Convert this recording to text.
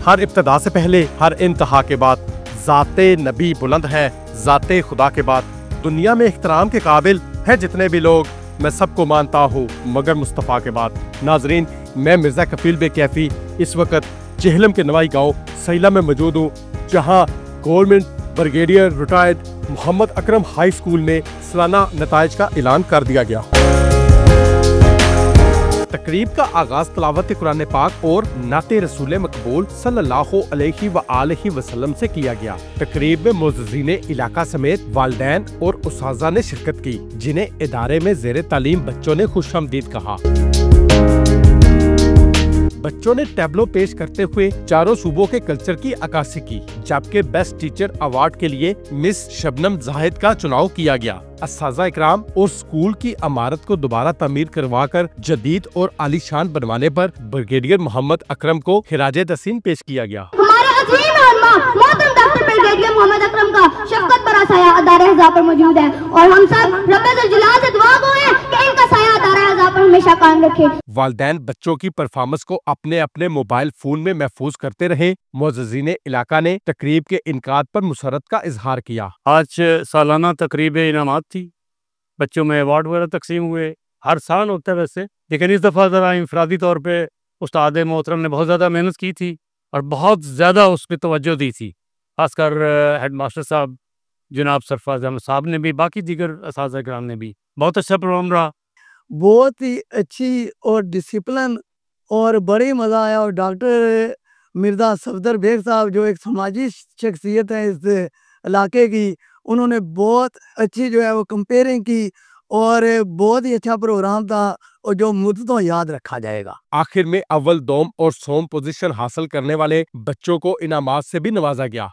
ہر ابتدا سے پہلے ہر انتہا کے بعد ذات نبی بلند ہے، ذات خدا کے بعد دنیا میں احترام کے قابل ہے جتنے بھی لوگ، میں سب کو مانتا ہوں مگر مصطفیٰ کے بعد۔ ناظرین، میں مرزا کفیل بے کیفی اس وقت جہلم کے نوائی گاؤں سیلا میں موجود ہوں، جہاں گورنمنٹ بریگیڈیئر ریٹائرڈ محمد اکرم ہائی اسکول میں سالانہ نتائج کا اعلان کر دیا گیا۔ تقریب کا آغاز تلاوت قرآن پاک اور نعت رسول مقبول صلی اللہ علیہ وآلہ وسلم سے کیا گیا۔ تقریب میں معززین علاقہ سمیت والدین اور اساتذہ نے شرکت کی، جنہیں ادارے میں زیر تعلیم بچوں نے خوش آمدید کہا۔ بچوں نے ٹیبلو پیش کرتے ہوئے چاروں صوبوں کے کلچر کی عکاسی کی، جبکہ بیسٹ ٹیچر ایوارڈ کے لیے مس شبنم زاہد کا چناؤ کیا گیا۔ اساتذہ اکرام اور اسکول کی عمارت کو دوبارہ تعمیر کروا کر جدید اور عالی شان بنوانے پر بریگیڈیئر محمد اکرم کو خراج تحسین پیش کیا گیا۔ ہمارے عظیم علماء محترم ڈاکٹر بریگیڈیئر محمد اکرم کا شفقت برا سایہ ادارہ حضا پر موجود ہے، اور ہم سب رب ذوالجلال سے دعا گو ہیں کہ ان کا سایہ ادارہ حضا پر ہمیشہ قائم رکھے۔ والدین بچوں کی پرفارمنس کو اپنے اپنے موبائل فون میں محفوظ کرتے رہے۔ معززین علاقہ نے تقریب کے انعقاد پر مسرت کا اظہار کیا۔ آج سالانہ تقریب انعامات تھی، بچوں میں ایوارڈ وغیرہ تقسیم ہوئے، ہر سال ہوتا ہے ویسے، لیکن اس دفعہ ذرا انفرادی طور پہ استاد محترم نے بہت زیادہ محنت کی تھی اور بہت زیادہ اس پہ توجہ دی تھی، خاص کر ہیڈ ماسٹر صاحب جناب سرفراز احمد صاحب نے بھی، باقی دیگر اساتذہ کرام نے بھی۔ بہت اچھا پروگرام رہا، بہت ہی اچھی اور ڈسپلن اور بڑی مزہ آیا، اور ڈاکٹر مرزا صفدر بیگ صاحب جو ایک سماجی شخصیت ہے اس علاقے کی، انہوں نے بہت اچھی جو ہے وہ کمپیئرنگ کی، اور بہت ہی اچھا پروگرام تھا اور جو مدتوں یاد رکھا جائے گا۔ آخر میں اول، دوم اور سوم پوزیشن حاصل کرنے والے بچوں کو انعامات سے بھی نوازا گیا۔